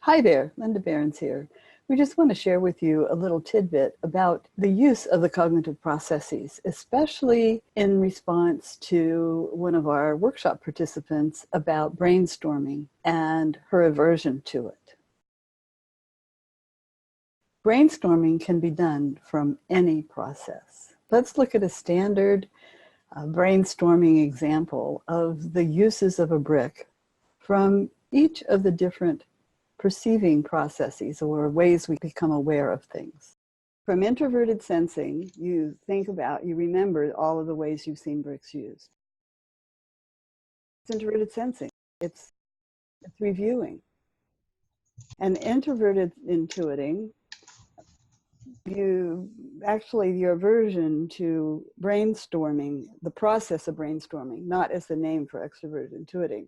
Hi there, Linda Behrens here. We just want to share with you a little tidbit about the use of the cognitive processes, especially in response to one of our workshop participants about brainstorming and her aversion to it. Brainstorming can be done from any process. Let's look at a standard brainstorming example of the uses of a brick from each of the different perceiving processes or ways we become aware of things. From introverted sensing, you remember all of the ways you've seen bricks used. It's introverted sensing. It's reviewing. And introverted intuiting, your aversion to brainstorming, the process of brainstorming, not as the name for extroverted intuiting,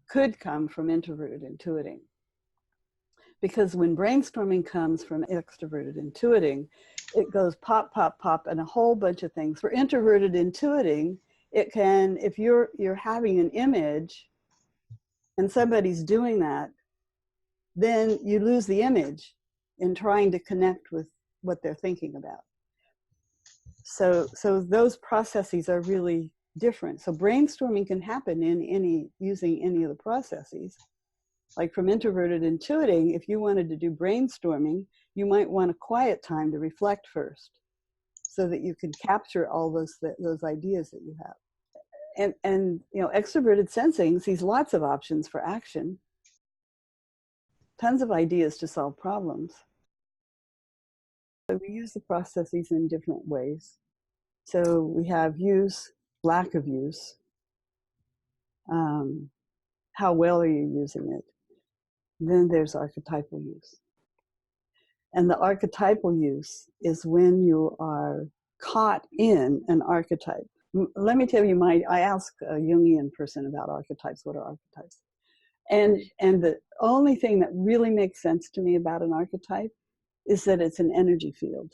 could come from introverted intuiting. Because when brainstorming comes from extroverted intuiting, it goes pop, pop, pop, and a whole bunch of things. For introverted intuiting, it can, if you're having an image and somebody's doing that, then you lose the image in trying to connect with what they're thinking about. So those processes are really different. So brainstorming can happen using any of the processes. Like from introverted intuiting, if you wanted to do brainstorming, you might want a quiet time to reflect first so that you can capture all those ideas that you have. And extroverted sensing sees lots of options for action, tons of ideas to solve problems. So we use the processes in different ways. So we have use, lack of use. How well are you using it? Then there's archetypal use. And the archetypal use is when you are caught in an archetype. Let me tell you, I asked a Jungian person about archetypes. What are archetypes? And the only thing that really makes sense to me about an archetype is that it's an energy field.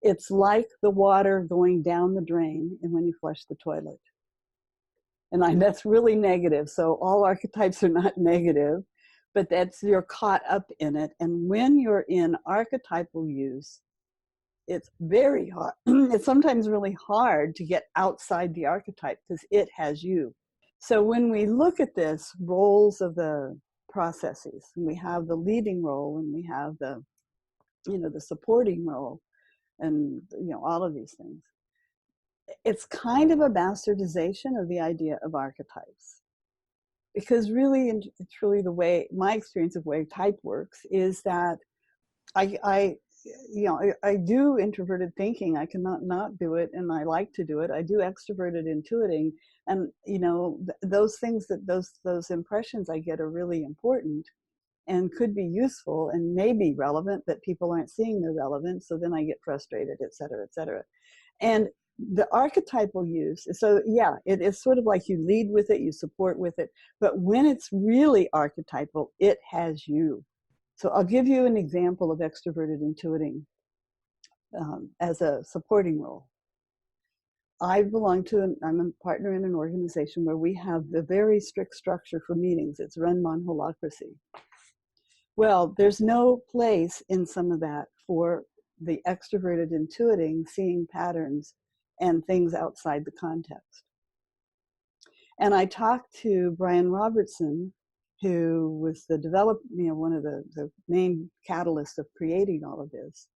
It's like the water going down the drain and when you flush the toilet. And that's really negative. So all archetypes are not negative, but you're caught up in it. And when you're in archetypal use, it's very hard. It's sometimes really hard to get outside the archetype because it has you. So when we look at this, roles of the processes, and we have the leading role and we have the supporting role and all of these things. It's kind of a bastardization of the idea of archetypes. Because really and truly the way, my experience of way type works is that I do introverted thinking. I cannot not do it, and I like to do it. I do extroverted intuiting, and those things, those impressions I get are really important and could be useful and may be relevant, but people aren't seeing they're relevant, so then I get frustrated, et cetera, et cetera. And the archetypal use, so yeah, it is sort of like you lead with it, you support with it, but when it's really archetypal, it has you. So I'll give you an example of extroverted intuiting as a supporting role. I'm a partner in an organization where we have the very strict structure for meetings. It's run on holacracy. Well, there's no place in some of that for the extroverted intuiting, seeing patterns and things outside the context. And I talked to Brian Robertson, who was one of the main catalysts of creating all of this.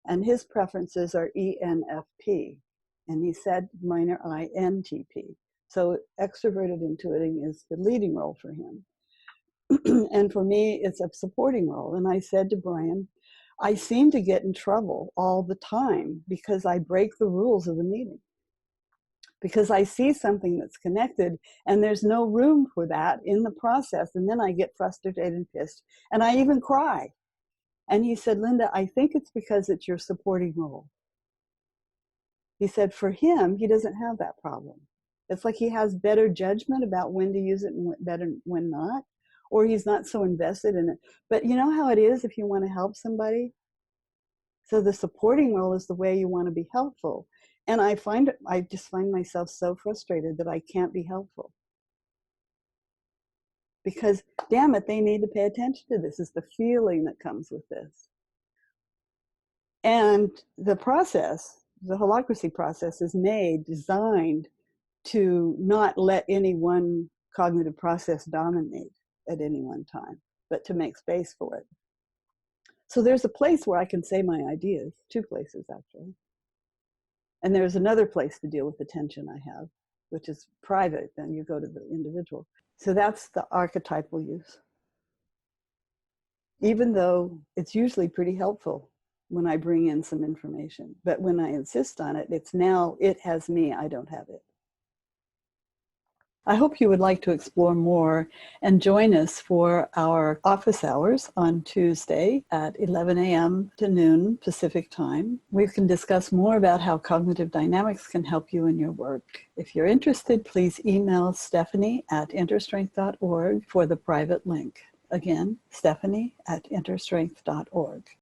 And his preferences are ENFP. And he said mine are INTP. So extroverted intuiting is the leading role for him. And for me, it's a supporting role. And I said to Brian, I seem to get in trouble all the time because I break the rules of the meeting. Because I see something that's connected and there's no room for that in the process. And then I get frustrated and pissed and I even cry. And he said, Linda, I think it's because it's your supporting role. He said for him, he doesn't have that problem. It's like he has better judgment about when to use it and when not, or he's not so invested in it. But you know how it is if you want to help somebody? So the supporting role is the way you want to be helpful. And I just find myself so frustrated that I can't be helpful. because, damn it, they need to pay attention to this. It's the feeling that comes with this. And the process, the holacracy process, is designed to not let any one cognitive process dominate at any one time, but to make space for it. So there's a place where I can say my ideas, 2 places actually. And there's another place to deal with the tension I have, which is private, then you go to the individual. So that's the archetypal use. Even though it's usually pretty helpful when I bring in some information, but when I insist on it, it's now, it has me, I don't have it. I hope you would like to explore more and join us for our office hours on Tuesday at 11 a.m. to noon Pacific time. We can discuss more about how cognitive dynamics can help you in your work. If you're interested, please email Stephanie@interstrength.org for the private link. Again, Stephanie@interstrength.org.